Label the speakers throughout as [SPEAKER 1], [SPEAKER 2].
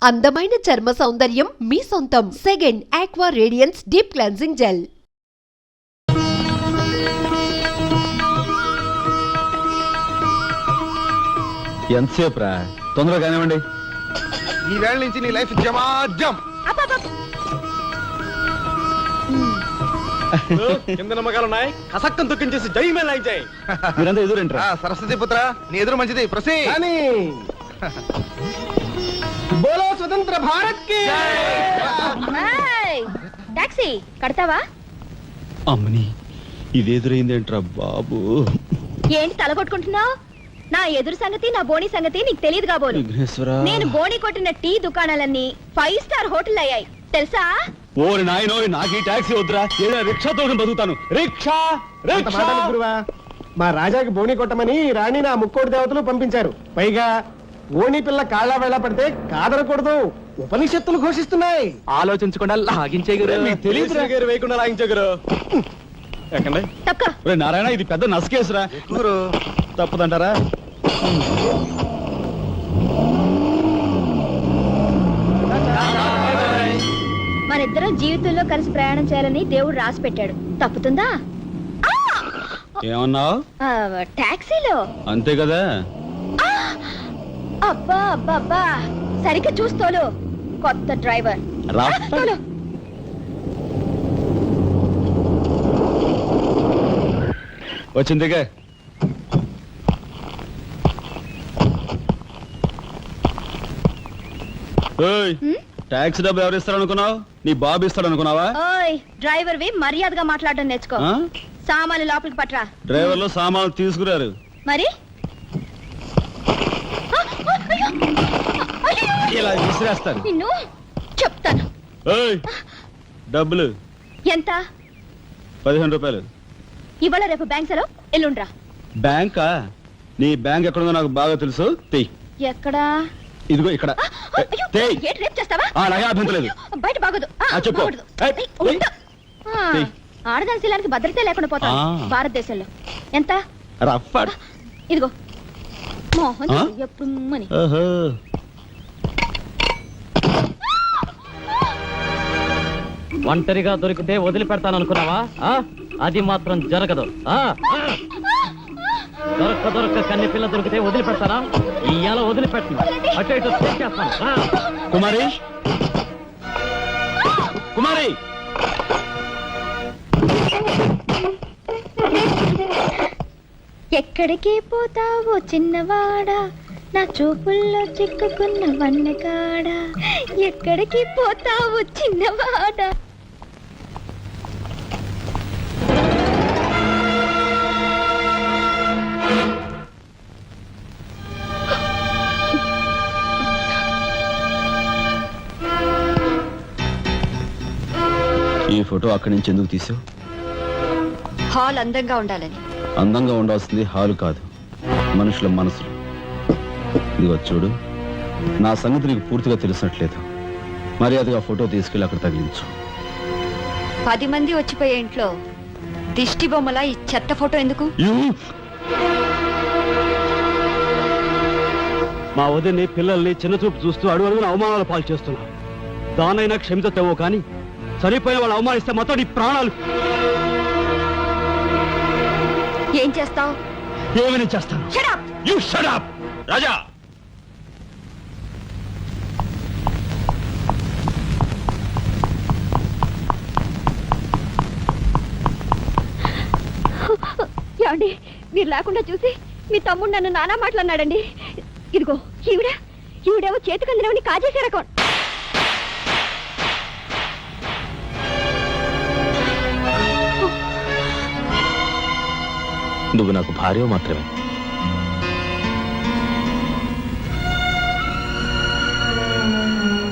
[SPEAKER 1] అందమైన చర్మ సౌందర్యం మీ సొంతం. Second aqua radiance deep cleansing gel.
[SPEAKER 2] ఎంతసేపు రా, తొందరగా కానివ్వండి.
[SPEAKER 3] ఈ వేళ నుంచి నీ లైఫ్ జమాజం.
[SPEAKER 4] కింద నమ్మకాలున్నాయి, కసక్కం తొక్కించేసి జై మేళ జై.
[SPEAKER 2] మీరంతా ఎదురేంట్రా?
[SPEAKER 3] సరస్వతి పుత్ర, నీ ఎదురు మంచిది. ప్రసీ
[SPEAKER 4] బోలో స్వతంత్ర భారత్ కి
[SPEAKER 5] టాక్సీ కడతావా?
[SPEAKER 2] అమ్మని, ఇది ఎదురైందేంట్రా బాబు?
[SPEAKER 5] ఏంటి తలగొట్టుకుంటున్నావు? నా ఎదురు సంగతి, నా బోని సంగతి నీకు తెలియదు కాబోలు. నేను బోని కొట్టిన టీ దుకాణాలన్నీ 5 స్టార్ హోటల్ అయ్యాయి తెలుసా?
[SPEAKER 2] ఓరి నాయనో, నాకు ఈ టాక్సీ వద్దురా, ఏదో రిక్షాతో బతుకుతాను. రిక్షా
[SPEAKER 4] గురువా, మా రాజాకి బోని కొట్టమని రాణి నా ముక్కోటి దేవతలు పంపించారు. పైగా ఓణి పిల్ల కాళ్ళ వేళ పడితే కాదనకూడదు, ఉపనిషత్తులు ఘోషిస్తున్నాయి.
[SPEAKER 2] ఆలోచించకుండా లాగించేయగలరు. మీకు తెలియదు
[SPEAKER 4] వేయకుండా లాగించగరు.
[SPEAKER 2] నారాయణ, ఇది పెద్ద నసకేసురా. తప్పదంటారా?
[SPEAKER 5] మనిద్దరం జీవితంలో కలిసి ప్రయాణం చేయాలని దేవుడు రాసి పెట్టాడు. తప్పుతుందా?
[SPEAKER 2] ఏమన్నావు?
[SPEAKER 5] టాక్సీలో
[SPEAKER 2] అంతే కదా.
[SPEAKER 5] అబ్బా అబ్బా అబ్బా, సరిగ్గా చూస్తోలు. కొత్త డ్రైవర్
[SPEAKER 2] వచ్చిందిగా. టాక్సీ డబ్బు ఎవరు ఇస్తారు అనుకున్నావు? నీ బాబు ఇస్తాడు అనుకున్నావా?
[SPEAKER 5] డ్రైవర్ వి మర్యాదగా మాట్లాడడం నేర్చుకో. సామాన్లు లోపలికి పట్రా.
[SPEAKER 2] డ్రైవర్లు సామాన్లు తీసుకురారు
[SPEAKER 5] మరి
[SPEAKER 2] ఇలా విసిరేస్తారు.
[SPEAKER 5] నిన్ను చెప్తాను.
[SPEAKER 2] డబ్బులు
[SPEAKER 5] ఎంత?
[SPEAKER 2] 15 రూపాయలు.
[SPEAKER 5] ఇవాళ రేపు బ్యాంక్ సెలవు, ఎల్లుండ్రా.
[SPEAKER 2] బ్యాంకా? నీ బ్యాంక్ ఎక్కడుందో నాకు బాగా తెలుసు.
[SPEAKER 5] ఎక్కడా?
[SPEAKER 2] ఇదిగో ఇక్కడ. అలాగే అభ్యంతరం లేదు.
[SPEAKER 5] బయట బాగోదు.
[SPEAKER 2] చెప్పు.
[SPEAKER 5] ఆడదాని శీలానికి భద్రత లేకుండా పోతా భారతదేశంలో. ఎంత? ఇదిగో మోహన్ ఎప్పుడు.
[SPEAKER 6] ఒంటరిగా దొరికితే వదిలిపెడతాను అనుకున్నావా? అది మాత్రం జరగదు. దొరక్క కన్ని పిల్ల దొరికితే వదిలిపెడతానా? ఇయ్యాల వదిలిపెట్టను. అటు ఇటు చేస్తాను.
[SPEAKER 2] కుమారి, కుమారి,
[SPEAKER 5] ఎక్కడికి పోతావో చిన్నవాడా, నా చూపుల్లో చిక్కుకున్న వన్నకాడా. ఎక్కడికి పోతావో చిన్నవాడా.
[SPEAKER 2] ఈ ఫోటో అక్కడి నుంచి ఎందుకు తీసావు?
[SPEAKER 5] హాల్ అందంగా ఉండాలని.
[SPEAKER 2] అందంగా ఉండాల్సింది హాలు కాదు, మనుషుల మనసులు. ఇదిగో చూడు, నా సంగతి నీకు పూర్తిగా తెలిసినట్లేదు. మర్యాదగా ఫోటో తీసుకెళ్ళి అక్కడ తగిలించు.
[SPEAKER 5] 10 మంది వచ్చిపోయే ఇంట్లో దిష్టి బొమ్మలా ఈ చెత్త ఫోటో ఎందుకు?
[SPEAKER 6] మా వదిని పిల్లల్ని చిన్నచూపు చూస్తూ అడుగున అవమానాలు పాలు చేస్తున్నారు. దానైనా క్షమితేవో కానీ చనిపోయిన వాళ్ళు అవమానిస్తే మొత్తం నీ ప్రాణాలు.
[SPEAKER 5] ఏం చేస్తావు?
[SPEAKER 2] ఏమైనా చేస్తాను. రాజా,
[SPEAKER 5] ఏమండి, మీరు లేకుండా చూసి మీ తమ్ముడు నన్ను నానా మాట్లాడినాడండి. ఇదిగో ఈవిడేమో చేతికి అందినవని కాజేసే రకం.
[SPEAKER 2] నువ్వు నాకు భార్య మాత్రమే.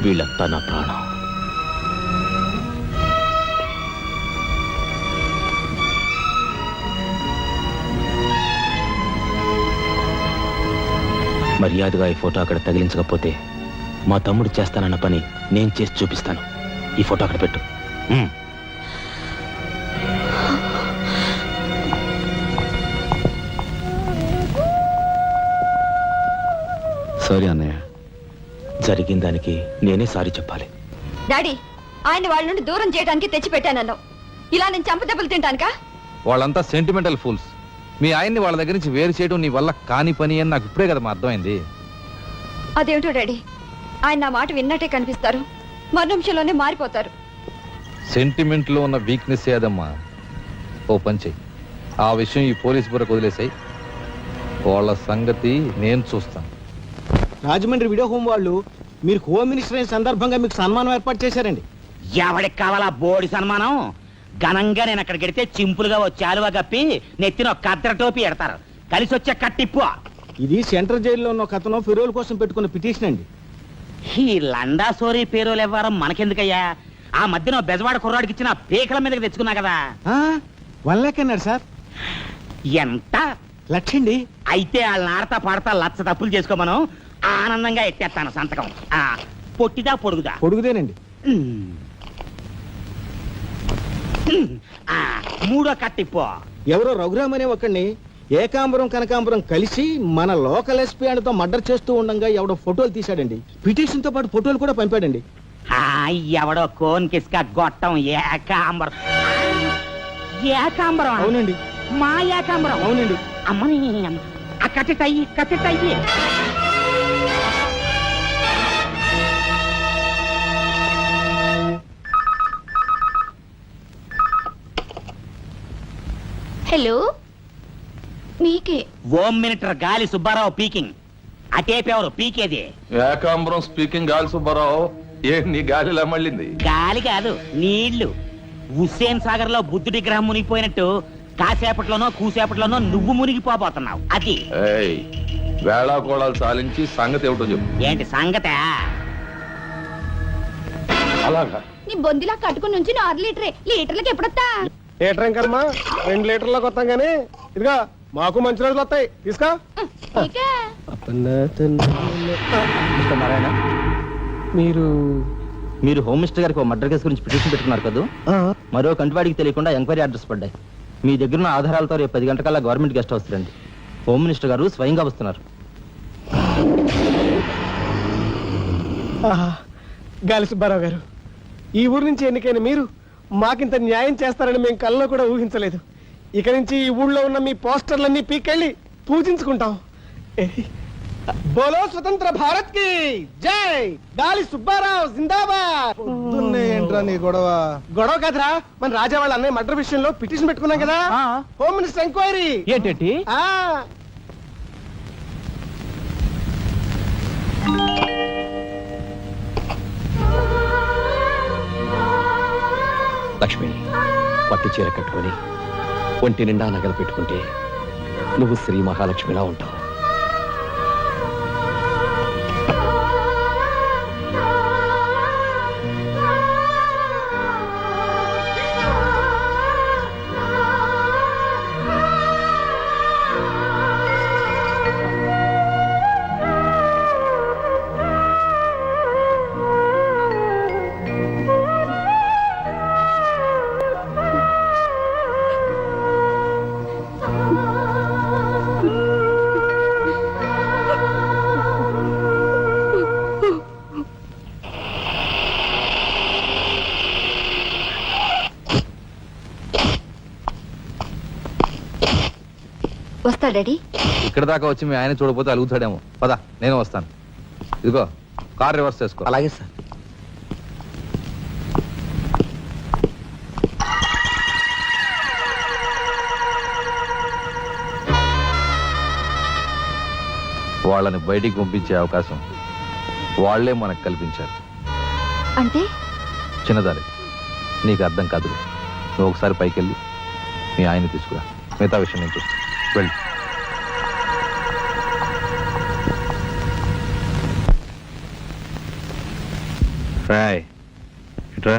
[SPEAKER 2] వీళ్ళంతా నా ప్రాణం. మర్యాదగా ఈ ఫోటో అక్కడ తగిలించకపోతే మా తమ్ముడు చేస్తానన్న పని నేను చేసి చూపిస్తాను. ఈ ఫోటో అక్కడ పెట్టు. సారీ అన్నయ్య,
[SPEAKER 7] జరిగిన దానికి నేనే సారీ చెప్పాలి.
[SPEAKER 5] డాడీ, ఆయన వాళ్ళ నుండి దూరం చేయడానికి తెచ్చిపెట్టానన్నావు. ఇలా నేను చంపదెబ్బలు తింటానుకా?
[SPEAKER 3] వాళ్ళంతా సెంటిమెంటల్ ఫూల్స్. మీ ఆయన్ని వాళ్ళ దగ్గర నుంచి వేరు చేయడం నీ వల్ల కాని పని అని నాకు ఇప్పుడే కదా అర్థమైంది.
[SPEAKER 5] అదేమిటో డాడీ, ఆయన నా మాట విన్నట్టే కనిపిస్తారు, మరు నిమిషంలోనే మారిపోతారు.
[SPEAKER 3] సెంటిమెంట్ లో ఉన్న వీక్నెస్ ఏదమ్మా. ఓ పని చెయ్యి, ఆ విషయం ఈ పోలీస్ బుర్రకు వదిలేసాయి. వాళ్ళ సంగతి నేను చూస్తాను.
[SPEAKER 4] రాజమండ్రి వీడియో హోమ్ వాళ్ళు మీరు హోమ్ మినిస్టర్ అయిన సందర్భంగా మీకు సన్మానం ఏర్పాటు చేశారండి.
[SPEAKER 8] ఎవడికి కావాలా బోడి సన్మానం? ఘనంగా నేను అక్కడికి వెడితే చింపులుగా ఓ చాలువ కప్పి నెత్తిన ఒక కద్దర టోపీ ఎడతారు. కలిసి వచ్చే కట్టిప్పు.
[SPEAKER 4] ఇది సెంట్రల్ జైల్లో ఉన్న ఒక అతను ఫిరోల్ కోసం పెట్టుకున్న పిటిషన్ అండి.
[SPEAKER 8] ఈ లండా సోరీ పేరోలు ఇవ్వడం మనకెందుకయ్యా? ఆ మధ్యన ఓ బెజవాడ కుర్రాడికి ఇచ్చిన పీకల మీదకి తెచ్చుకున్నా కదా.
[SPEAKER 4] 1 lakh అన్నాడు సార్.
[SPEAKER 8] ఎంత?
[SPEAKER 4] 1,00,000 అండి.
[SPEAKER 8] అయితే వాళ్ళని ఆడతా పాడతా లచ్చ తప్పులు చేసుకోమను, ఆనందంగా ఎట్టేస్తాను సంతకం. పొట్టిదా పొడుగుదా?
[SPEAKER 4] పొడుగుదేనండి.
[SPEAKER 8] మూడో కట్టిప్పు.
[SPEAKER 4] ఎవరో రఘురామ్ అనే ఒకడిని ఏకాంబరం కనకాంబరం కలిసి మన లోకల్ ఎస్పీ తో మర్డర్ చేస్తూ ఉండగా ఎవడో ఫోటోలు తీశాడండి. పిటిషన్ తో పాటు ఫోటోలు కూడా పంపాడండి.
[SPEAKER 8] ఎవడో కోన్ కిస్క గొట్టం ఏకాంబరం. ఏకాంబరం?
[SPEAKER 4] అవునండి.
[SPEAKER 8] మా ఏకాంబరం?
[SPEAKER 4] అవునండి.
[SPEAKER 8] అమ్మని ఆ కట్టెటయ్యి కట్టెటయ్యి.
[SPEAKER 5] హలో, మీకే.
[SPEAKER 8] ఓం మినిటర్ గాలి సుబ్బారావు పీకింగ్. అటేపెవరు పీకేది?
[SPEAKER 3] ఏకాంబరం స్పీకింగ్. గాలి సుబ్బారావు, ఏ నీ గాలిలా మళ్ళింది?
[SPEAKER 8] గాలి కాదు, నీళ్లు. హుస్సేన్ సాగర్ లో బుద్ధుడి గ్రహం మునిగిపోయినట్టు కాసేపట్లోనో కూసేపట్లోనో నువ్వు మునిగిపోబోతున్నావు. అది
[SPEAKER 3] వేళాకోళాలు సాలించి సంగతి ఏమిటో చెప్పు.
[SPEAKER 8] ఏంటి సంగత?
[SPEAKER 3] అలాగా
[SPEAKER 5] నీ బొందిలా కట్టుకుని నుంచి 6 లీటరే. లీటర్లకి ఎప్పుడొస్తా?
[SPEAKER 4] లీటర్ కర్మ 2 లీటర్లకు వస్తాం గానీ ఇదిగా మాకు మంచి రోజులు వస్తాయి. తీసుకో.
[SPEAKER 7] మీరు హోమ్ మినిస్టర్ గారికి మర్డర్ కేసు గురించి పిటిషన్ పెట్టుకున్నారు కదా. మరో కంటివాడికి తెలియకుండా ఎంక్వైరీ ఆర్డర్స్ పడ్డాయి. మీ దగ్గర ఉన్న ఆధారాలతో రేపు 10 గంటకల్లా గవర్నమెంట్ గెస్ట్ హౌస్ రండి. హోమ్ మినిస్టర్ గారు స్వయంగా వస్తున్నారు.
[SPEAKER 4] గాలి సుబ్బారావు గారు, ఈ ఊరు నుంచి ఎన్నికైన మీరు మాకింత న్యాయం చేస్తారని మేము కల్లో కూడా ఊహించలేదు. ఇక నుంచి ఈ ఊళ్ళో ఉన్న మీ పోస్టర్లన్నీ పీకెళ్ళి పూజించుకుంటాం. బోలో స్వతంత్ర భారత్ కి జై. గాలి సుబ్బారావు జిందాబాద్.
[SPEAKER 3] ఏంట్రా నీ గొడవ?
[SPEAKER 4] గొడవ కాదురా, మన రాజా వాళ్ళ అన్నయ్య మర్డర్ విషయంలో పిటిషన్ పెట్టుకున్నాం కదా. Home minister enquiry.
[SPEAKER 7] ఏంటి?
[SPEAKER 9] లక్ష్మి, పట్టు చీర కట్టుకొని ఒంటి నిండా నగలు పెట్టుకుంటే నువ్వు శ్రీ మహాలక్ష్మిలా ఉంటావు.
[SPEAKER 5] వస్తా డాడీ.
[SPEAKER 3] ఇక్కడ దాకా వచ్చి మీ ఆయన చూడకపోతే అలుగుతాడేమో. పద, నేను వస్తాను. ఇదిగో కార్ రివర్స్ చేసుకో.
[SPEAKER 9] అలాగే సార్.
[SPEAKER 3] వాళ్ళని బయటికి పంపించే అవకాశం వాళ్లే మనకు కల్పించారు.
[SPEAKER 5] అంటే
[SPEAKER 3] చిన్నదారి, నీకు అర్థం కాదు. నువ్వు ఒకసారి పైకి వెళ్ళి మీ ఆయన్ని తీసుకురా. మిగతా విషయం నేను చూస్తాను. వెళ్ళి రాయ్ ఇట్రా.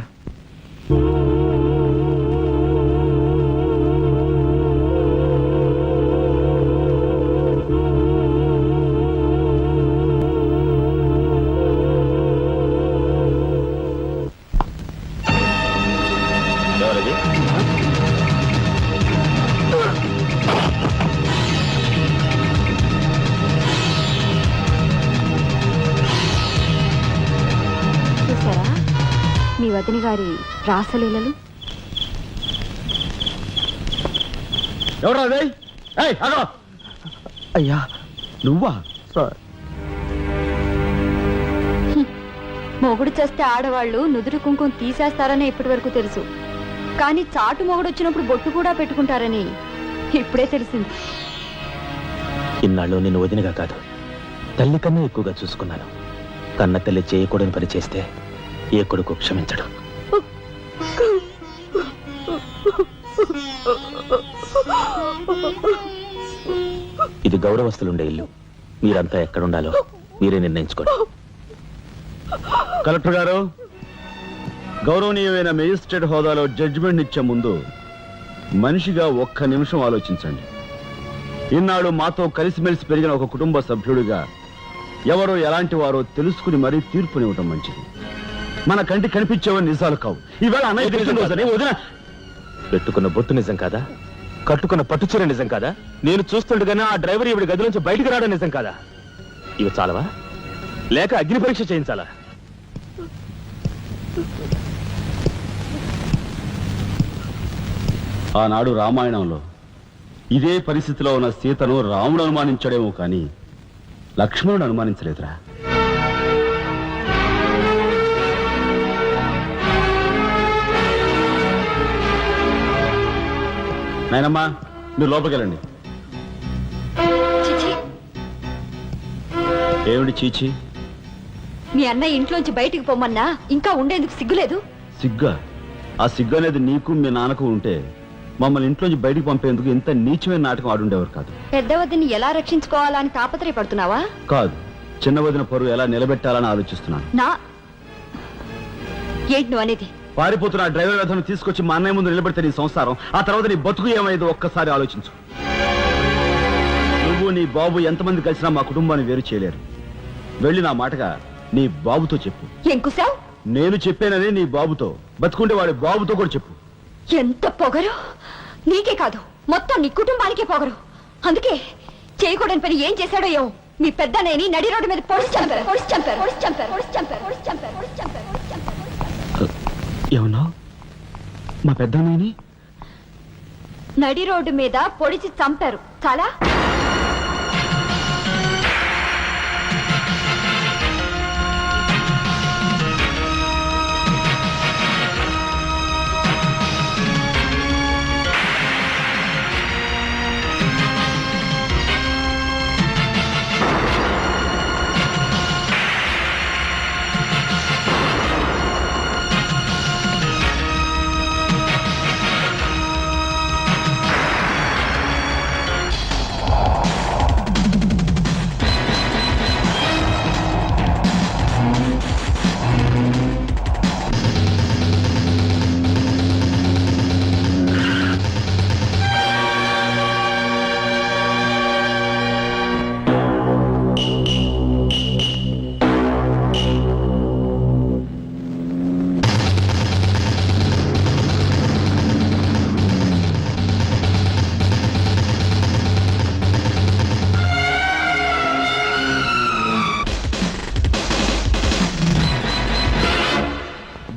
[SPEAKER 5] చూసారా మీ వదిన గారి రాసలీలలు?
[SPEAKER 2] ఎవరా అదే? ఏయ్, ఆగు!
[SPEAKER 7] అయ్యా
[SPEAKER 2] నువ్వా?
[SPEAKER 7] సార్
[SPEAKER 5] మొగుడు చేస్తే ఆడవాళ్ళు నుదురు కుంకుమ తీసేస్తారని ఇప్పటి వరకు తెలుసు, కానీ చాటు మొగుడు వచ్చినప్పుడు బొట్టు కూడా పెట్టుకుంటారని ఇప్పుడే తెలిసింది.
[SPEAKER 7] ఇన్నాళ్ళు నిన్ను వదినగా కాదు, తల్లి కన్నా ఎక్కువగా చూసుకున్నాను. కన్న తల్లి చేయకూడని పని చేస్తే ఏ కొడుకు క్షమించడు. ఇది గౌరవస్తులుండే ఇల్లు. మీరంతా ఎక్కడుండాలో మీరే నిర్ణయించుకోండి.
[SPEAKER 2] కలెక్టర్ గారు, గౌరవనీయమైన మేజిస్ట్రేట్ హోదాలో జడ్జిమెంట్ ఇచ్చే ముందు మనిషిగా ఒక్క నిమిషం ఆలోచించండి. ఇన్నాళ్ళు మాతో కలిసిమెలిసి పెరిగిన ఒక కుటుంబ సభ్యుడిగా ఎవరో ఎలాంటి వారో తెలుసుకుని మరీ తీర్పునివ్వటం మంచిది. మన కంటి కనిపించేవని నిజాలు కావు. ఈవేళ అన్నయ్య తెలిసిన వదిన
[SPEAKER 7] పెట్టుకున్న బొట్టు నిజం కాదా? కట్టుకున్న పట్టుచీర నిజం కాదా? నేను చూస్తుండగానే ఆ డ్రైవర్ ఇవిడి గది నుంచి బయటికి రావడం నిజం కాదా? ఇవి చాలవా, లేక అగ్ని పరీక్ష చేయించాలా?
[SPEAKER 2] ఆనాడు రామాయణంలో ఇదే పరిస్థితిలో ఉన్న సీతను రాముడు అనుమానించాడేమో కానీ లక్ష్మణుడు అనుమానించలేదురా. నాయనమ్మా, మీరు లోపలికెళ్ళండి.
[SPEAKER 5] చిచి,
[SPEAKER 2] ఏమిటి చీచి?
[SPEAKER 5] మీ అన్నయ్య ఇంట్లోంచి బయటికి పొమ్మన్నా ఇంకా ఉండేందుకు సిగ్గులేదు?
[SPEAKER 2] సిగ్గా? ఆ సిగ్గు అనేది నీకు మీ నాన్నకు ఉంటే మమ్మల్ని ఇంట్లోంచి బయటికి పంపేందుకు ఇంత నీచమైన నాటకం ఆడుండేవారు కాదు.
[SPEAKER 5] పెద్ద వదిని ఎలా రక్షించుకోవాలా అని తాపత్రయపడుతున్నావా?
[SPEAKER 2] కాదు, చిన్న వదిన పరువు ఎలా నిలబెట్టాలని ఆలోచిస్తున్నాను.
[SPEAKER 5] నా ఏంటి నువ్వు అనేది?
[SPEAKER 2] పారిపోతున్న డ్రైవర్ వ్యధను తీసుకొచ్చి మా అన్నయ్య ముందు నిలబెడితే నీ సంసారం, ఆ తర్వాత నీ బతుకు ఏమైందో ఒక్కసారి ఆలోచించు. నువ్వు నీ బాబు ఎంతమంది కలిసినా మా కుటుంబాన్ని వేరు చేయలేరు. వెళ్ళి నా మాటగా నీ బాబుతో చెప్పు.
[SPEAKER 5] ఏం కుసావ్?
[SPEAKER 2] నేను చెప్పానని నీ బాబుతో, బతుకుంటే వాడి బాబుతో కూడా చెప్పు.
[SPEAKER 5] ఎంత పొగరు! నీకే కాదు, మొత్తం నీ కుటుంబానికే పొగరు. అందుకే చేయకూడని పని ఏం చేశాడో ఏమో మీ పెద్దనేని నడి రోడ్డు మీద పొడిచి చంపారు.
[SPEAKER 2] ఏమన్నా? మా పెద్దనేని
[SPEAKER 5] నడి రోడ్డు మీద పొడిచి చంపారు. చాలా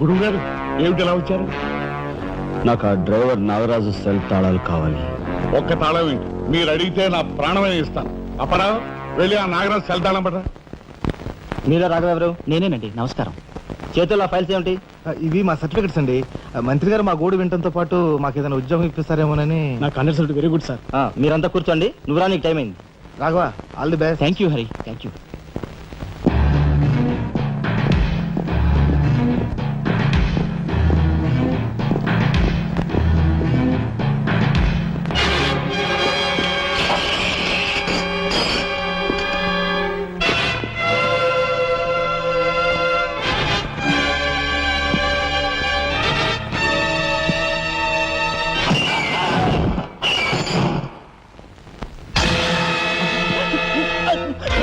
[SPEAKER 4] గురువు గారు, ఏమిటి ఎలా వచ్చారు?
[SPEAKER 2] నాకు ఆ డ్రైవర్ నాగరాజు సెల్ తాళాలు కావాలి.
[SPEAKER 10] ఒక్క తాళం ఏంటి, మీరు అడిగితే నా ప్రాణమే ఇస్తాను. అపరా, వెళ్ళి ఆ నాగరాజు సెల్ తాళం పడరా.
[SPEAKER 7] మీరే రాఘవెవరు? నేనేనండి. నమస్కారం. చేతుల్లో ఫైల్స్ ఏమిటి?
[SPEAKER 11] ఇవి మా సర్టిఫికెట్స్ అండి. మంత్రి గారు మా గోడు వినటంతో పాటు మాకు ఏదైనా ఉద్యోగం ఇప్పిస్తారేమోనని.
[SPEAKER 4] నా కన్సల్ట్ వెరీ గుడ్ సార్.
[SPEAKER 7] మీరంతా కూర్చోండి. నువ్వు రా, నీకు టైం అయింది.
[SPEAKER 11] Raghava, all the best.
[SPEAKER 7] Thank you Hari, thank you.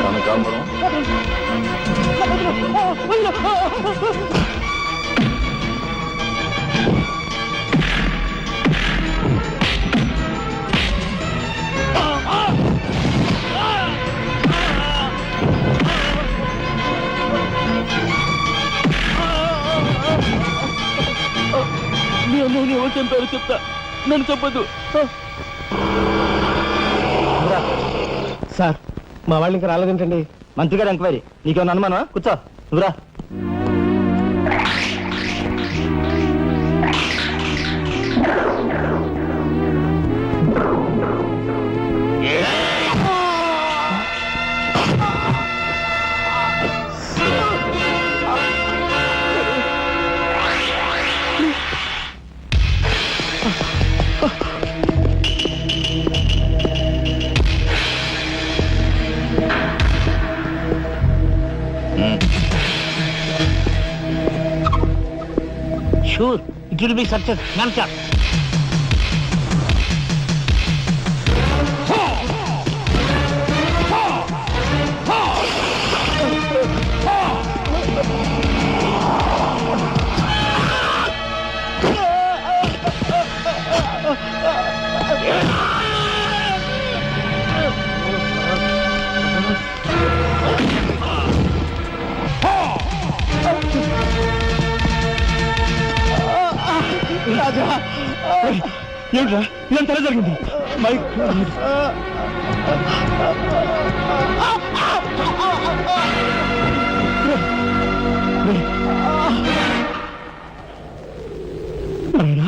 [SPEAKER 9] కనకాంబరం,
[SPEAKER 7] నేను ఎవరు చంపారో చెప్తా, నన్ను చెప్పొద్దు.
[SPEAKER 4] సార్ మా వాళ్ళు ఇంకా రాలేదేంటండి?
[SPEAKER 11] మంత్రి గారు ఎంక్వైరీ, నీకేమన్నా అనుమానమా? కూర్చో, నువ్వురా.
[SPEAKER 8] Sure it will be success.
[SPEAKER 11] ఏమిట్రా ఇదంతా ఎలా జరిగింది? నారాయణ,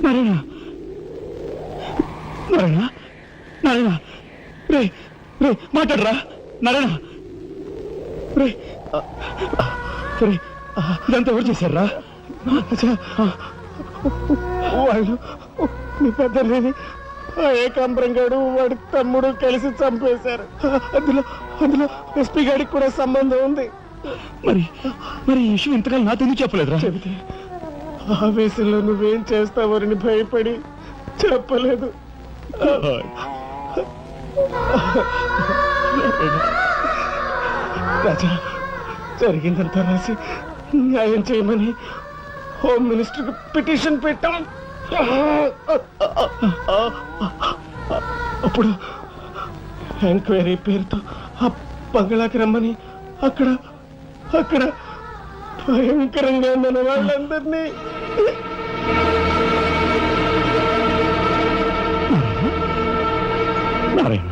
[SPEAKER 11] నారాయణ, నారాయణ, నారాయణ, రే రే మాట్లాడరా నారాయణ, రే రే ఇదంతా ఎవరు చేశారా? వాళ్ళు నీ పెద్దలేని ఏకాంబరం గారు వాడి తమ్ముడు కలిసి చంపేశారు. అందులో అందులో ఎస్పీ గారికి కూడా సంబంధం ఉంది. మరి మరి ఈ విషయం ఇంతకాలం నాతో ఎందుకు చెప్పలేదురా? చెబితే ఆవేశంలో నువ్వేం చేస్తావని భయపడి చెప్పలేదు. రాజా, జరిగిందంతా రాసి న్యాయం చేయమని హోమ్ మినిస్టర్ పిటిషన్ పెట్టాం. అప్పుడు ఎంక్వైరీ పేరుతో ఆ బంగ్లాకి రమ్మని అక్కడ అక్కడ భయంకరంగా మన వాళ్ళందరినీ నారాయణ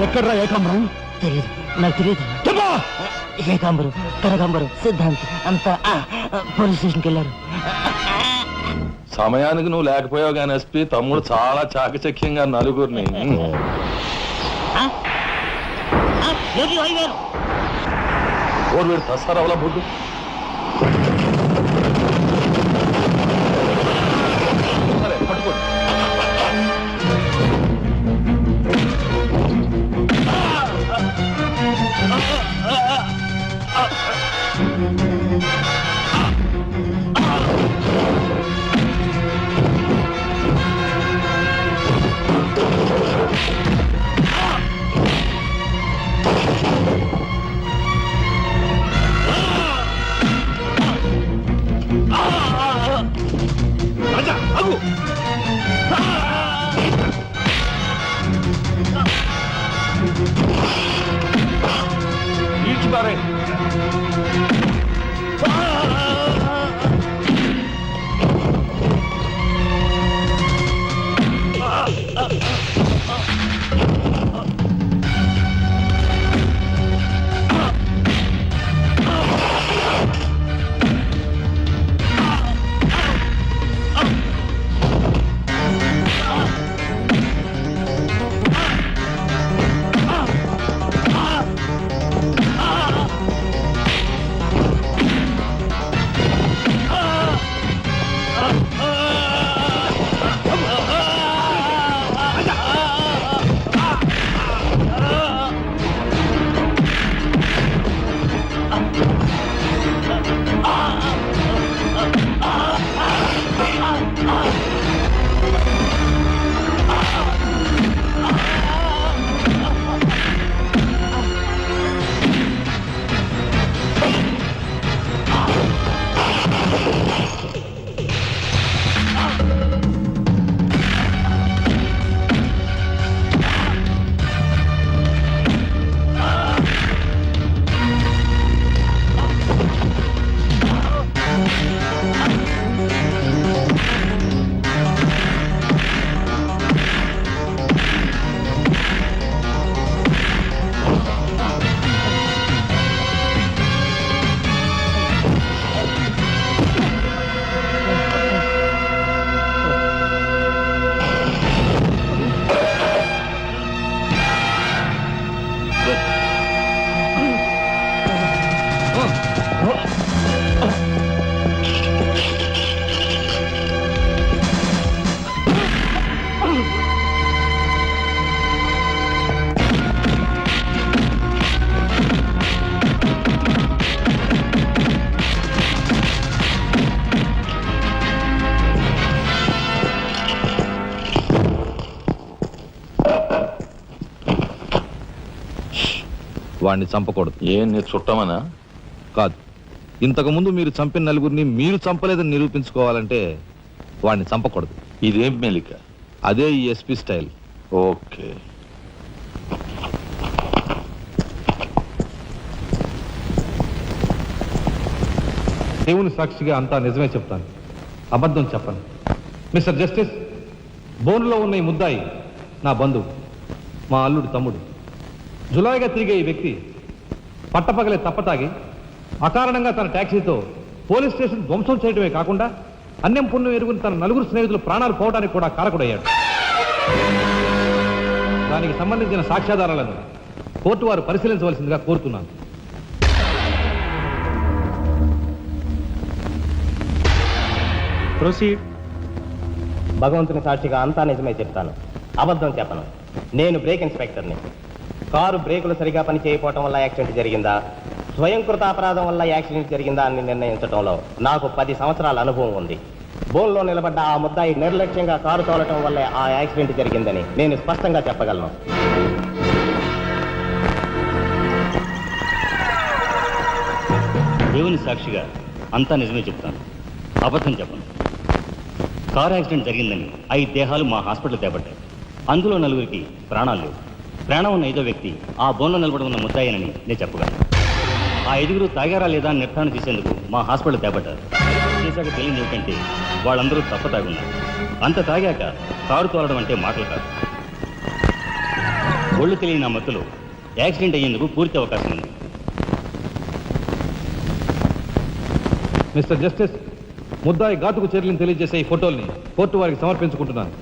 [SPEAKER 11] ఎక్కడ్రా ఏకాంబరం?
[SPEAKER 8] తెలియదు, నాకు తెలియదు. ఏకాంబరం, కనకాంబరం, సిద్ధాంత్ అంతా పోలీస్ స్టేషన్కి వెళ్ళారు.
[SPEAKER 3] సమయానికి నువ్వు లేకపోయావు కానీ ఎస్పీ తమ్ముడు చాలా చాకచక్యంగా నలుగురిని ఓడు వీడు తస్తారావులా బొడ్డు. పట్టుకోండి. వాడిని చంపకూడదు.
[SPEAKER 7] ఏం నీ చుట్టమనా?
[SPEAKER 3] కాదు, ఇంతకుముందు మీరు చంపిన నలుగురిని మీరు చంపలేదని నిరూపించుకోవాలంటే వాడిని చంపకూడదు.
[SPEAKER 7] ఇదేం మెలిక?
[SPEAKER 3] అదే ఈ ఎస్పీ స్టైల్.
[SPEAKER 7] ఓకే.
[SPEAKER 3] దేవుని సాక్షిగా అంతా నిజమే చెప్తాను, అబద్ధం చెప్పను. మిస్టర్ జస్టిస్, బోన్లో ఉన్న ఈ ముద్దాయి నా బంధువు, మా అల్లుడి తమ్ముడు. జులాయిగా తిరిగే ఈ వ్యక్తి పట్టపగలే తప్పతాగి అకారణంగా తన ట్యాక్సీతో పోలీస్ స్టేషన్ ధ్వంసం చేయడమే కాకుండా అన్యం పుణ్యం ఎరుగుని తన నలుగురు స్నేహితులు ప్రాణాలు పోవడానికి కూడా కారకుడయ్యాడు. దానికి సంబంధించిన సాక్ష్యాధారాలను కోర్టు వారు పరిశీలించవలసిందిగా కోరుతున్నాను.
[SPEAKER 4] ప్రొసీడ్.
[SPEAKER 12] భగవంతుని సాక్షిగా అంతా నిజమే చెప్తాను, అబద్ధం చెప్పను. నేను బ్రేక్ ఇన్స్పెక్టర్ని. కారు బ్రేకులు సరిగా పని చేయకపోవటం వల్ల యాక్సిడెంట్ జరిగిందా, స్వయంకృత అపరాధం వల్ల యాక్సిడెంట్ జరిగిందా అని నిర్ణయించడంలో నాకు 10 సంవత్సరాల అనుభవం ఉంది. బోన్లో నిలబడ్డ ఆ ముద్దాయి నిర్లక్ష్యంగా కారు తోలటం వల్లే ఆ యాక్సిడెంట్ జరిగిందని నేను స్పష్టంగా చెప్పగలను.
[SPEAKER 6] దేవుని సాక్షిగా అంతా నిజమే చెప్తాను, అబద్ధం చెప్పను. కారు యాక్సిడెంట్ జరిగిందని 5 దేహాలు మా హాస్పిటల్ తేబట్టాయి. అందులో 4గురికి ప్రాణాలు లేవు. ప్రాణం ఉన్న 5వ వ్యక్తి ఆ బోన్లో నిలబడి ఉన్న ముద్దాయనని నేను చెప్పగలను. ఆ 5గురు తాగారా లేదా అని నిర్ధారణ చేసేందుకు మా హాస్పిటల్ తేబట్టారు. చేశాక తెలియదు ఏమిటంటే వాళ్ళందరూ తప్ప తాగున్నారు. అంత తాగాక కారు తోలడం అంటే మాటలు కాదు. ఒళ్ళు తెలియని ఆ మత్తులో యాక్సిడెంట్ అయ్యేందుకు పూర్తి అవకాశం ఉంది.
[SPEAKER 3] మిస్టర్ జస్టిస్, ముద్దాయి ఘాతుకు చర్యలను తెలియజేసే ఈ ఫోటోల్ని కోర్టు వారికి సమర్పించుకుంటున్నాను.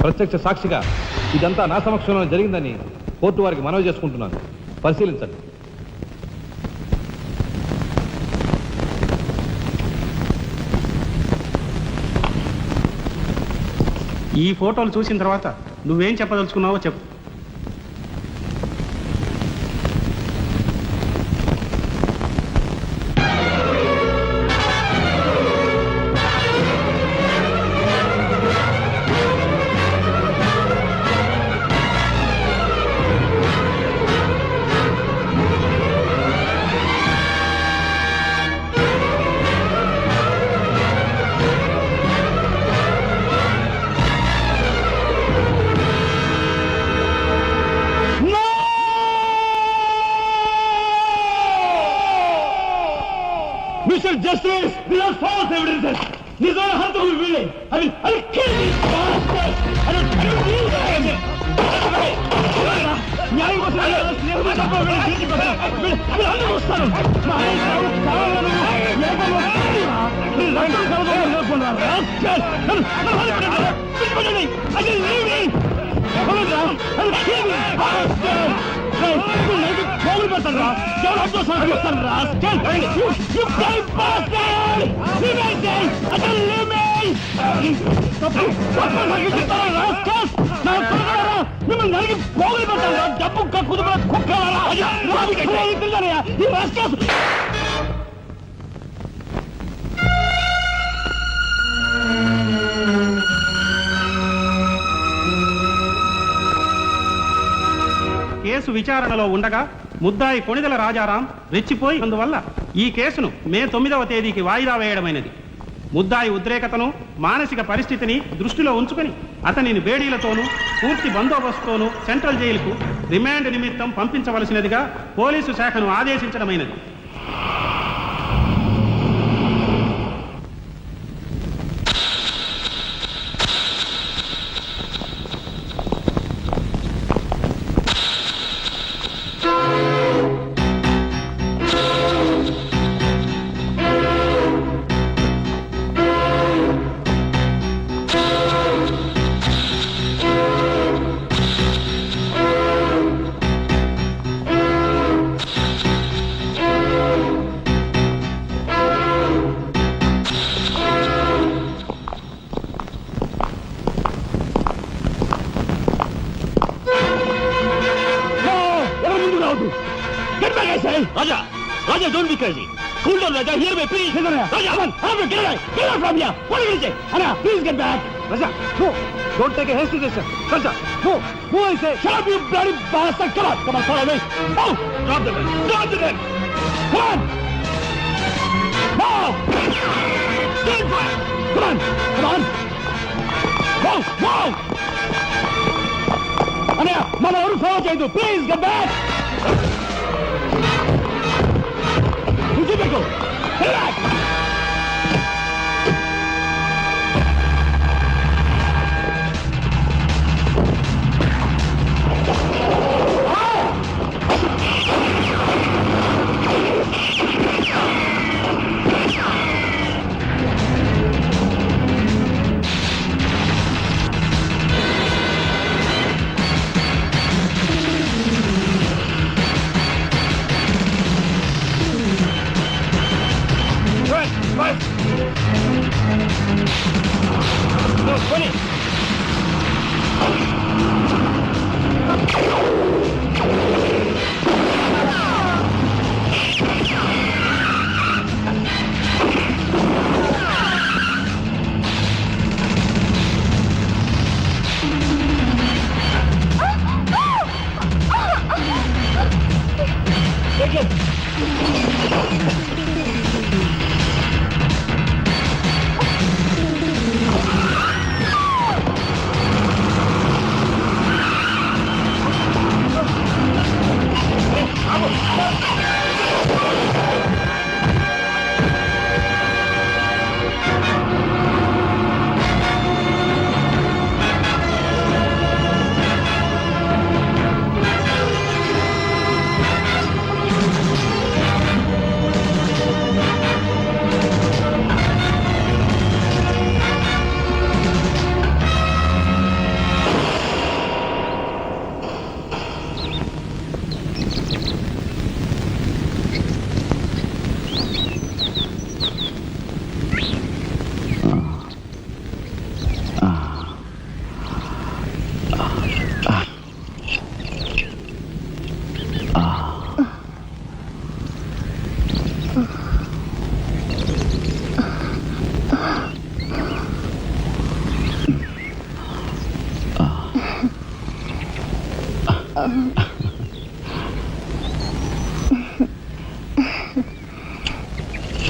[SPEAKER 3] ప్రత్యక్ష సాక్షిగా ఇదంతా నా సమక్షంలో జరిగిందని కోర్టు వారికి మనవి చేసుకుంటున్నాను. పరిశీలించండి.
[SPEAKER 4] ఈ ఫోటోలు చూసిన తర్వాత నువ్వేం చెప్పదలుచుకున్నావో చెప్పు.
[SPEAKER 11] Mr. Justice, these are false evidences. These are hantable willing. I'll kill these bastards. I don't believe them. న్యాయం కోసం వస్తాను. మిమ్మల్ని నలిగి పోగులు పెట్టారా? డబ్బు కుదురు కుక్కలారా?
[SPEAKER 4] కేసు విచారణలో ఉండగా ముద్దాయి కొణిదెల రాజారాం రెచ్చిపోయి అందువల్ల ఈ కేసును మే 9వ తేదీకి వాయిదా వేయడమైనది. ముద్దాయి ఉద్రేకతను, మానసిక పరిస్థితిని దృష్టిలో ఉంచుకొని అతనిని బేడీలతోనూ పూర్తి బందోబస్తుతోనూ సెంట్రల్ జైలుకు రిమాండ్ నిమిత్తం పంపించవలసినదిగా పోలీసు శాఖను ఆదేశించడమైనది.
[SPEAKER 11] Raja, Raja, don't be crazy. Cool down, Raja. Hear me, please. Raja, come on. Get away. Get away from here. What are you going to say? Anna, please get back.
[SPEAKER 3] Raja, no. Don't take a hasty decision. Raja, no. Move, I say.
[SPEAKER 11] Shut up, you bloody bastard. Come on. Come on, follow me. Move. Drop the gun. Drop the gun. Come on. Move. Stand fire. Come on. Come on. Move. Move. Anna, Mama, what follow cheyadu. Please get back. Get back. Get back.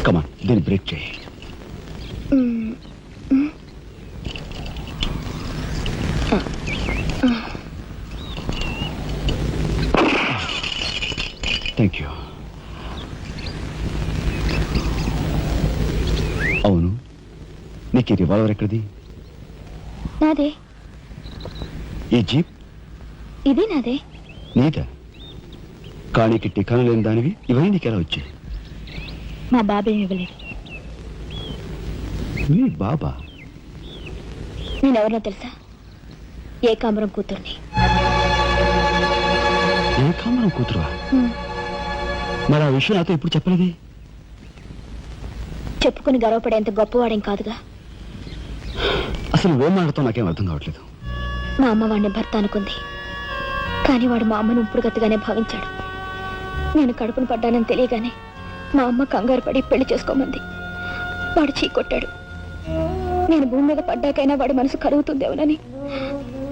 [SPEAKER 11] Come on, then break చేయి. Thank you. అవును, నీకు ఈ revolver ఎక్కడిది?
[SPEAKER 5] నాదే.
[SPEAKER 11] ఈ jeep?
[SPEAKER 5] ఇది నాదే.
[SPEAKER 11] నీదా? కాణికి టికాన లేని దానివి ఇవన్నీ నీకెలా వచ్చాయి?
[SPEAKER 5] మా బాబేమి ఇవ్వలేదు.
[SPEAKER 11] మీ బాబా?
[SPEAKER 5] నేనెవరినో తెలుసా? ఏకాంబరం కూతుర్ని.
[SPEAKER 11] ఏకాంబరం కూతురువా? మరి ఆ విషయం నాతో ఇప్పుడు చెప్పలేదే?
[SPEAKER 5] చెప్పుకుని గర్వపడేంత గొప్పవాడేం కాదుగా.
[SPEAKER 11] అసలు ఏం మాట్లాడుతావు నాకేం అర్థం కావట్లేదు.
[SPEAKER 5] మా అమ్మ వాడిని భర్త అనుకుంది, కానీ వాడు మా అమ్మను ఇప్పుడు గతిగానే భావించాడు. నేను కడుపును పడ్డానని తెలియగానే మా అమ్మ కంగారు పడి పెళ్లి చేసుకోమంది. వాడు చీకొట్టాడు. నేను భూమి మీద పడ్డాకైనా వాడి మనసు కలుగుతుందేమోనని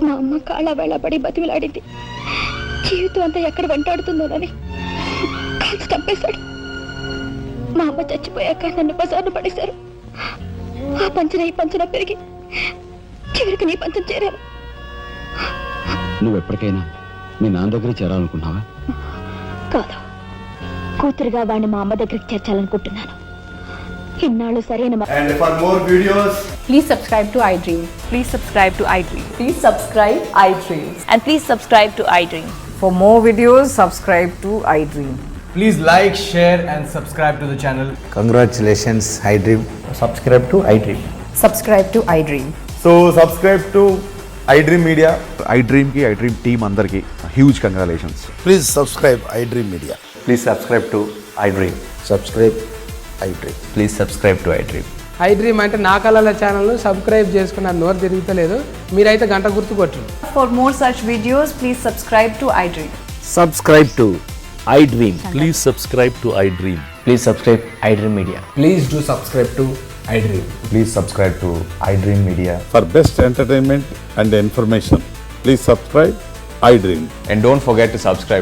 [SPEAKER 5] మా అమ్మ కాళ్ళ వేళ పడి బతిమిలాడింది. జీవితం అంతా ఎక్కడ వెంటాడుతుందోనని కాల్చి చంపేశాడు. మా అమ్మ చచ్చిపోయాక నన్ను బజార్ను పడేశారు. ఆ పంచన ఈ పంచన పెరిగి చివరికి నీ పంచం చేరాను.
[SPEAKER 11] నువ్వు ఎప్పటికైనా మీ నాన్న దగ్గర చేరాలనుకున్నావా?
[SPEAKER 5] కాదు, కూతురుగా వాడిని మా అమ్మ దగ్గరికి చేర్చాలనుకుంటున్నాను. ఇన్నాళ్ళు సరైన
[SPEAKER 13] And for more videos,
[SPEAKER 14] please subscribe to iDream. Please subscribe to iDream. Please subscribe iDream. And please subscribe to iDream. For more videos, subscribe to iDream.
[SPEAKER 13] please like, share and subscribe to the channel.
[SPEAKER 15] Congratulations, iDream.
[SPEAKER 13] Subscribe to iDream.
[SPEAKER 14] Subscribe to iDream.
[SPEAKER 13] So subscribe to iDream Media.
[SPEAKER 10] iDream ki iDream team andarki huge congratulations.
[SPEAKER 15] Please subscribe iDream Media.
[SPEAKER 13] Please subscribe to iDream.
[SPEAKER 15] Subscribe iDream.
[SPEAKER 13] Please subscribe to iDream.
[SPEAKER 16] iDream అంటే నా కళల ఛానల్ను subscribe చేసుకున్న నోరు తిరుగుతలేదు. మీరైతే గంట గుర్తు కొట్టండి.
[SPEAKER 14] For more such videos, please subscribe to iDream.
[SPEAKER 9] Subscribe to iDream.
[SPEAKER 7] Please subscribe to iDream.
[SPEAKER 13] Please subscribe iDream Media.
[SPEAKER 16] Please do subscribe to iDream.
[SPEAKER 13] Please subscribe to iDream Media.
[SPEAKER 10] For best entertainment and information, please subscribe iDream.
[SPEAKER 13] And don't forget to subscribe